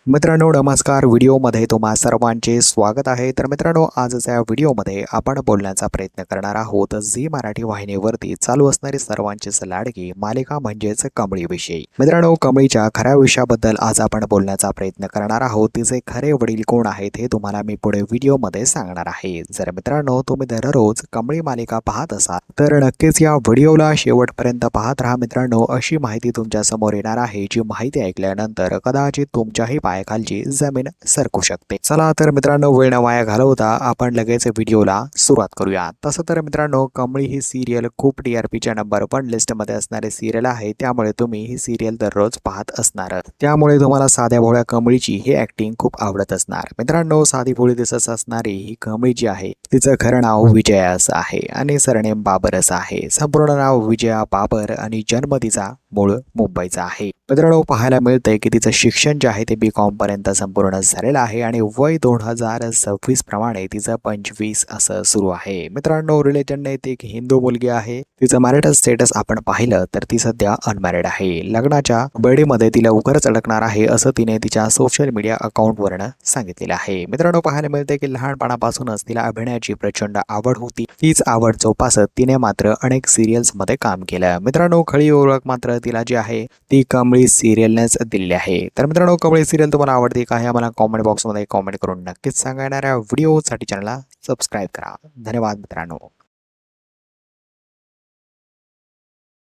मित्रांनो नमस्कार, व्हिडिओमध्ये तुम्हा सर्वांचे स्वागत आहे। तर मित्रांनो आजच्या व्हिडिओमध्ये आपण बोलण्याचा प्रयत्न करणार आहोत झी मराठी वाहिनीवरती चालू असणारी सर्वांचीच लाडकी मालिका म्हणजेच कमळी विषयी। मित्रांनो कमळीच्या खऱ्या विषयाबद्दल आज आपण बोलण्याचा प्रयत्न करणार आहोत। तिचे खरे वडील कोण आहेत हे तुम्हाला मी पुढे व्हिडिओमध्ये सांगणार आहे। जर मित्रांनो तुम्ही दररोज कमळी मालिका पाहत असाल तर नक्कीच या व्हिडिओला शेवटपर्यंत पाहत राहा। मित्रांनो अशी माहिती तुमच्या समोर येणार आहे जी माहिती ऐकल्यानंतर कदाचित तुमच्याही पायाखालची जमीन सरकू शकते। चला तर मित्रांनो वेळ न वाया घालवता आपण लगेच व्हिडिओला सुरुवात करूया। तसं तर मित्रांनो कमळी ही सिरियल खूप टीआरपीच्या नंबर 1 लिस्टमध्ये असणारे सिरियल आहे, त्यामुळे तुम्ही ही सिरियल दररोज पाहत असणार। त्यामुळे तुम्हाला साध्या भोळ्या कमळीची ही ॲक्टिंग खूप आवडत असणार। मित्रांनो साधी भोळी दिसत असणारी ही कमळी जी आहे तिचं खरं नाव विजया असं आहे आणि सरनेम बाबर असं आहे। संपूर्ण नाव विजया बाबर आणि जन्म तिचा मूळ मुंबईचा आहे। मित्रांनो पाहायला मिळतंय की तिचं शिक्षण जे आहे ते B.Com पर्यंत संपूर्ण झालेलं आहे आणि वय 2026 प्रमाणे तिचं 25 असं सुरू आहे। मित्रांनो रिलेशनने ती एक हिंदू मुलगी आहे। तिचं मॅरिटल स्टेटस आपण पाहिलं तर ती सध्या अनमॅरिड आहे। लग्नाच्या बेडीमध्ये तिला उकरच अडकणार आहे असं तिने तिच्या सोशल मीडिया अकाउंटवरनं सांगितलेलं आहे। मित्रांनो पाहायला मिळते की लहानपणापासूनच तिला अभिनयाची प्रचंड आवड होती। तीच आवड जोपासत तिने मात्र अनेक सिरियल्स मध्ये काम केलं। मित्रांनो खरी ओळख मात्र तिला जी आहे ती कमळी सिरियलनेच दिलेली आहे। तर मित्रांनो कमळी सिरियल तुम्हाला आवडते का हे आम्हाला कॉमेंट बॉक्समध्ये कॉमेंट करून नक्कीच सांगा। येणाऱ्या व्हिडिओसाठी चॅनलला सबस्क्राईब करा। धन्यवाद मित्रांनो।